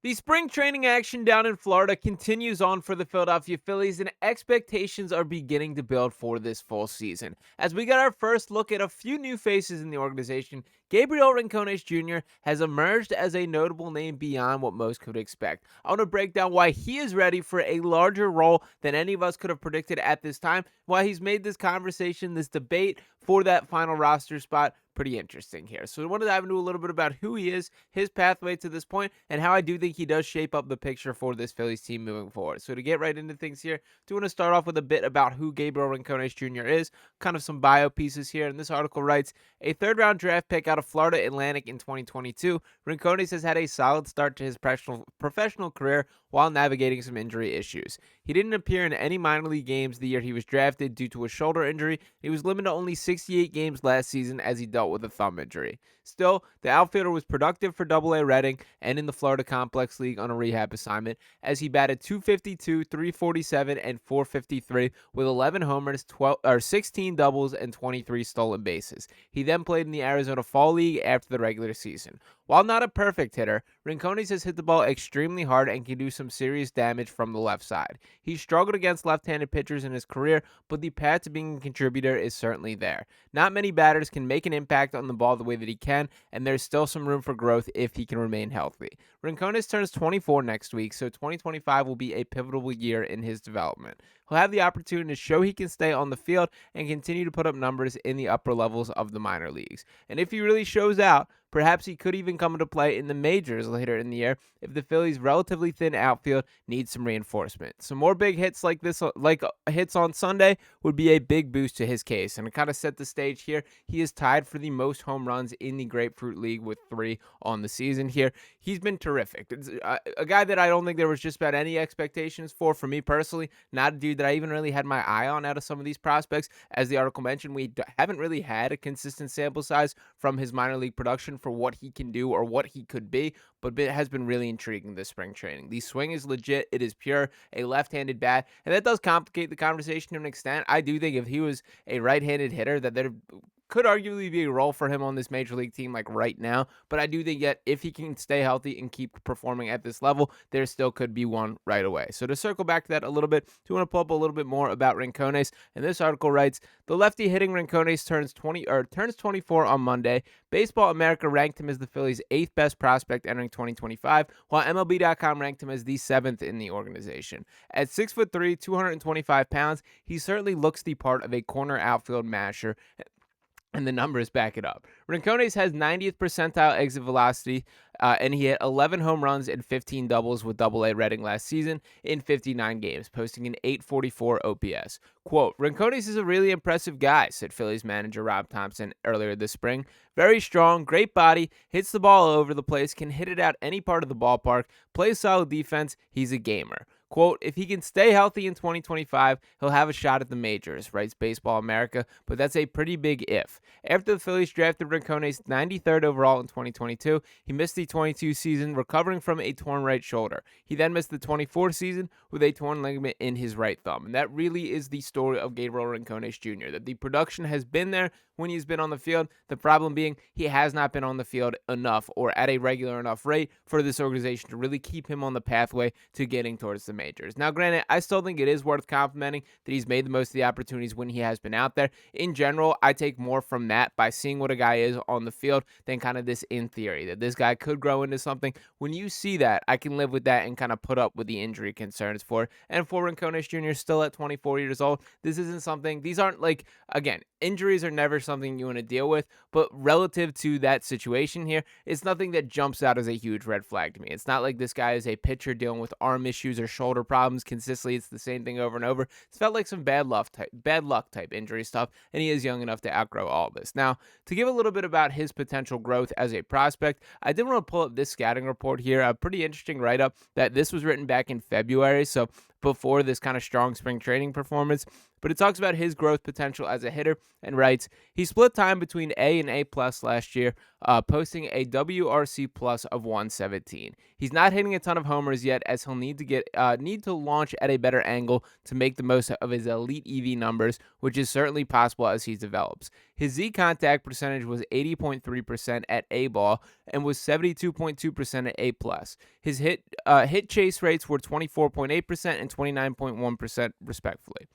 The spring training action down in Florida continues on for the Philadelphia Phillies, and expectations are beginning to build for this full season. As we got our first look at a few new faces in the organization, Gabriel Rincones Jr. has emerged as a notable name beyond what most could expect. I want to break down why he is ready for a larger role than any of us could have predicted at this time, why he's made this conversation, this debate for that final roster spot pretty interesting here. So I want to dive into a little bit about who he is, his pathway to this point, and how I do think he does shape up the picture for this Phillies team moving forward. So to get right into things here, do want to start off with a bit about who Gabriel Rincones Jr. is, kind of some bio pieces here. And this article writes, a third-round draft pick out of Florida Atlantic in 2022, Rincones has had a solid start to his professional career while navigating some injury issues. He didn't appear in any minor league games the year he was drafted due to a shoulder injury. He was limited to only 68 games last season as he dealt with a thumb injury. Still, the outfielder was productive for AA Reading and in the Florida Complex League on a rehab assignment as he batted .252, .347, and .453 with 11 homers, 16 doubles, and 23 stolen bases. He then played in the Arizona Fall League after the regular season. While not a perfect hitter, Rincones has hit the ball extremely hard and can do some serious damage from the left side. He struggled against left-handed pitchers in his career, but the path to being a contributor is certainly there. Not many batters can make an impact on the ball the way that he can, and there's still some room for growth if he can remain healthy. Rincones turns 24 next week, so 2025 will be a pivotal year in his development. He'll have the opportunity to show he can stay on the field and continue to put up numbers in the upper levels of the minor leagues. And if he really shows out, perhaps he could even come into play in the majors later in the year if the Phillies' relatively thin outfield needs some reinforcement. Some more big hits like this, like hits on Sunday, would be a big boost to his case. And to kind of set the stage here, he is tied for the most home runs in the Grapefruit League with 3 on the season here. He's been terrific. It's a guy that I don't think there was just about any expectations for me personally. Not a dude that I even really had my eye on out of some of these prospects. As the article mentioned, we haven't really had a consistent sample size from his minor league production for what he can do or what he could be, but it has been really intriguing this spring training. The swing is legit. It is pure, a left-handed bat, and that does complicate the conversation to an extent. I do think if he was a right-handed hitter, that there could arguably be a role for him on this major league team like right now, but I do think that if he can stay healthy and keep performing at this level, there still could be one right away. So to circle back to that a little bit, do want to pull up a little bit more about Rincones, and this article writes, the lefty hitting Rincones turns 24 on Monday. Baseball America ranked him as the Phillies' 8th best prospect entering 2025, while MLB.com ranked him as the 7th in the organization. At 6'3", 225 pounds, he certainly looks the part of a corner outfield masher, and the numbers back it up. Rincones has 90th percentile exit velocity, and he hit 11 home runs and 15 doubles with AA Reading last season in 59 games, posting an .844 OPS. Quote, Rincones is a really impressive guy, said Phillies manager Rob Thomson earlier this spring. Very strong, great body, hits the ball all over the place, can hit it out any part of the ballpark, plays solid defense, he's a gamer. Quote, if he can stay healthy in 2025, he'll have a shot at the majors, writes Baseball America, but that's a pretty big if. After the Phillies drafted Rincones 93rd overall in 2022, he missed the 22 season recovering from a torn right shoulder. He then missed the 24 season with a torn ligament in his right thumb. And that really is the story of Gabriel Rincones Jr., that the production has been there when he's been on the field. The problem being he has not been on the field enough or at a regular enough rate for this organization to really keep him on the pathway to getting towards the majors. Now, granted, I still think it is worth complimenting that he's made the most of the opportunities when he has been out there. In general, I take more from that by seeing what a guy is on the field than kind of this in theory, that this guy could grow into something. When you see that, I can live with that and kind of put up with the injury concerns for it. And for Rincones Jr. still at 24 years old, this isn't something, these aren't like, again, injuries are never something you want to deal with, but relative to that situation here, it's nothing that jumps out as a huge red flag to me. It's not like this guy is a pitcher dealing with arm issues or shoulder problems consistently. It's the same thing over and over. It's felt like some bad luck type injury stuff, and he is young enough to outgrow all this. Now, to give a little bit about his potential growth as a prospect, I did want to pull up this scouting report here, a pretty interesting write-up that this was written back in February, so before this kind of strong spring training performance, but it talks about his growth potential as a hitter and writes, he split time between A and A plus last year, posting a WRC plus of 117. He's not hitting a ton of homers yet, as he'll need to launch at a better angle to make the most of his elite EV numbers, which is certainly possible as he develops. His Z contact percentage was 80.3% at A ball and was 72.2% at A plus. His hit chase rates were 24.8% and 29.1% respectively.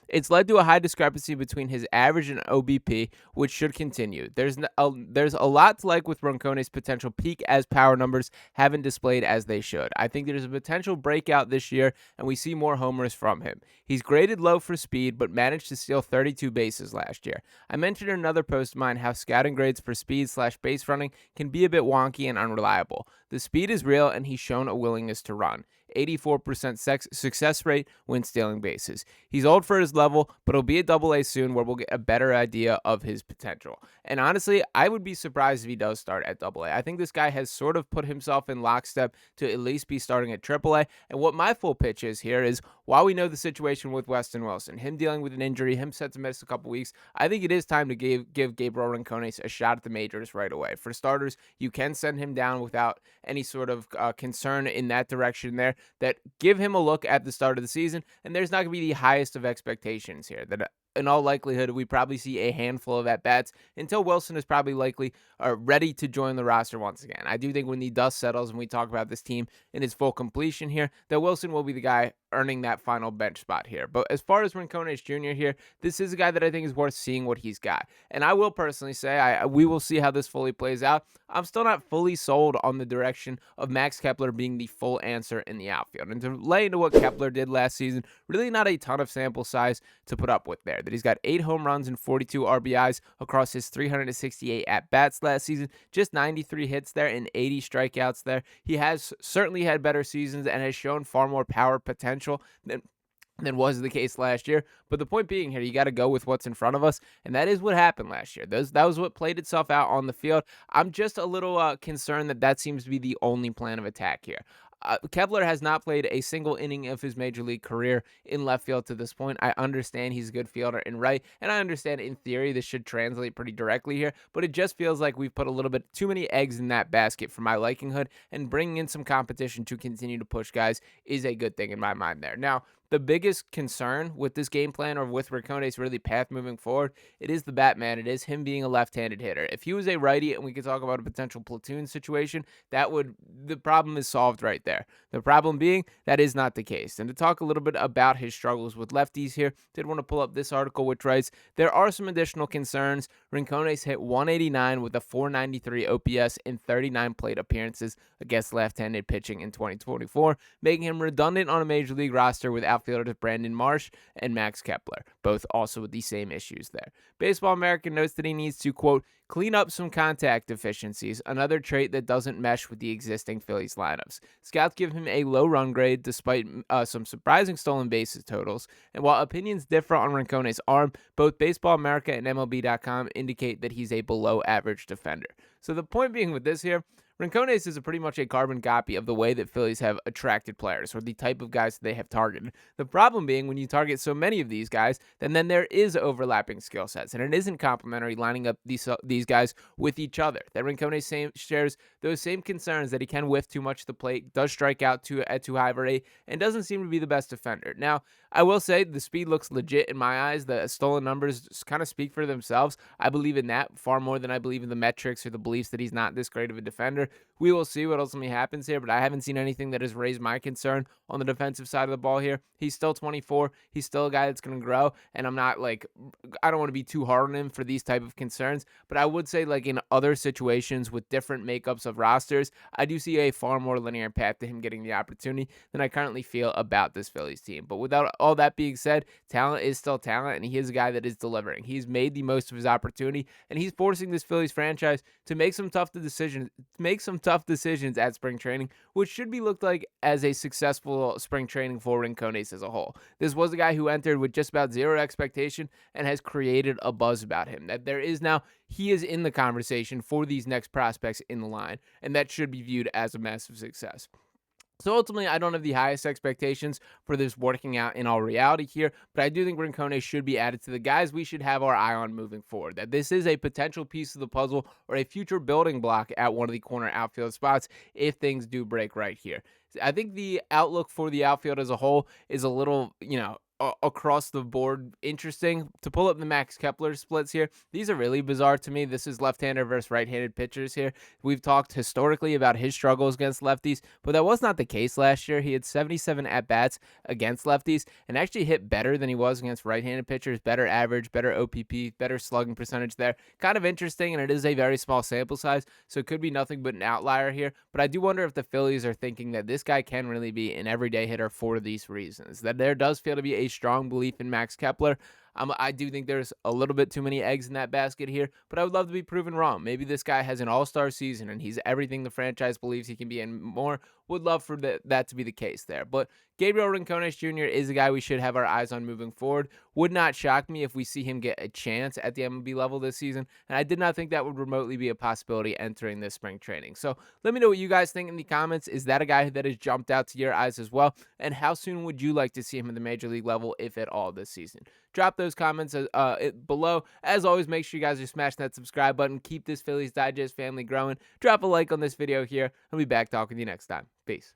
It's led to a high discrepancy between his average and OBP, which should continue. There's a lot to like with Rincones' potential peak, as power numbers haven't displayed as they should. I think there's a potential breakout this year, and we see more homers from him. He's graded low for speed, but managed to steal 32 bases last year. I mentioned in another post of mine how scouting grades for speed/base running can be a bit wonky and unreliable. The speed is real, and he's shown a willingness to run. 84% success rate when stealing bases. He's old for his level, but he'll be at AA soon, where we'll get a better idea of his potential. And honestly, I would be surprised if he does start at AA. I think this guy has sort of put himself in lockstep to at least be starting at AAA. And what my full pitch is here is, while we know the situation with Weston Wilson, him dealing with an injury, him set to miss a couple weeks, I think it is time to give Gabriel Rincones a shot at the majors right away. For starters, you can send him down without any sort of concern in that direction there. That give him a look at the start of the season, and there's not going to be the highest of expectations here. That in all likelihood, we probably see a handful of at-bats until Wilson is probably likely ready to join the roster once again. I do think when the dust settles and we talk about this team in its full completion here, that Wilson will be the guy earning that final bench spot here. But as far as Rincones Jr. here, this is a guy that I think is worth seeing what he's got. And I will personally say, we will see how this fully plays out. I'm still not fully sold on the direction of Max Kepler being the full answer in the outfield. And to lay into what Kepler did last season, really not a ton of sample size to put up with there. That he's got 8 home runs and 42 RBIs across his 368 at-bats last season, just 93 hits there and 80 strikeouts there. He has certainly had better seasons and has shown far more power potential than was the case last year. But the point being here, you got to go with what's in front of us, and that is what happened last year. That was what played itself out on the field. I'm just a little concerned that seems to be the only plan of attack here. Kepler has not played a single inning of his major league career in left field to this point. I understand he's a good fielder in right, and I understand in theory this should translate pretty directly here, but it just feels like we've put a little bit too many eggs in that basket for my likelihood, and bringing in some competition to continue to push guys is a good thing in my mind there. Now, the biggest concern with this game plan, or with Rincones' really path moving forward, it is the Batman. It is him being a left-handed hitter. If he was a righty and we could talk about a potential platoon situation, the problem is solved right there. The problem being that is not the case. And to talk a little bit about his struggles with lefties here, did want to pull up this article which writes, there are some additional concerns. Rincones hit 189 with a 493 OPS in 39 plate appearances against left-handed pitching in 2024, making him redundant on a major league roster with outfielders Brandon Marsh and Max Kepler, both also with the same issues there. Baseball America notes that he needs to, quote, clean up some contact deficiencies, another trait that doesn't mesh with the existing Phillies lineups. Scouts give him a low run grade despite some surprising stolen bases totals, and while opinions differ on Rincones' arm, both Baseball America and MLB.com indicate that he's a below average defender. So the point being with this here, Rincones is pretty much a carbon copy of the way that Phillies have attracted players, or the type of guys that they have targeted. The problem being, when you target so many of these guys, then there is overlapping skill sets, and it isn't complementary lining up these guys with each other. That Rincones shares those same concerns, that he can whiff too much to the plate, does strike out at too high of a rate, and doesn't seem to be the best defender. Now, I will say the speed looks legit in my eyes. The stolen numbers kind of speak for themselves. I believe in that far more than I believe in the metrics or the beliefs that he's not this great of a defender. We will see what ultimately happens here, but I haven't seen anything that has raised my concern on the defensive side of the ball here. He's still 24. He's still a guy that's going to grow, and I don't want to be too hard on him for these type of concerns, but I would say, like, in other situations with different makeups of rosters, I do see a far more linear path to him getting the opportunity than I currently feel about this Phillies team. But without all that being said, talent is still talent, and he is a guy that is delivering. He's made the most of his opportunity, and he's forcing this Phillies franchise to make some tough decisions at spring training, which should be looked like as a successful spring training for Rincones as a whole. This was a guy who entered with just about zero expectation and has created a buzz about him. That there is now, he is in the conversation for these next prospects in the line, and that should be viewed as a massive success. So ultimately, I don't have the highest expectations for this working out in all reality here, but I do think Rincones should be added to the guys we should have our eye on moving forward. That this is a potential piece of the puzzle or a future building block at one of the corner outfield spots if things do break right here. I think the outlook for the outfield as a whole is a little, across the board interesting. To pull up the Max Kepler splits here, these are really bizarre to me. This is left-hander versus right-handed pitchers here. We've talked historically about his struggles against lefties, but that was not the case last year. He had 77 at-bats against lefties and actually hit better than he was against right-handed pitchers, better average, better OPP, better slugging percentage there. Kind of interesting, and it is a very small sample size, so it could be nothing but an outlier here, but I do wonder if the Phillies are thinking that this guy can really be an everyday hitter for these reasons, that there does feel to be a strong belief in Max Kepler. I do think there's a little bit too many eggs in that basket here, but I would love to be proven wrong. Maybe this guy has an all-star season and he's everything the franchise believes he can be and more. Would love for that to be the case there. But Gabriel Rincones Jr. is a guy we should have our eyes on moving forward. Would not shock me if we see him get a chance at the MLB level this season, and I did not think that would remotely be a possibility entering this spring training. So let me know what you guys think in the comments. Is that a guy that has jumped out to your eyes as well? And how soon would you like to see him at the major league level, if at all, this season? Drop those comments below. As always, make sure you guys are smashing that subscribe button. Keep this Phillies Digest family growing. Drop a like on this video here. I'll be back talking to you next time. Peace.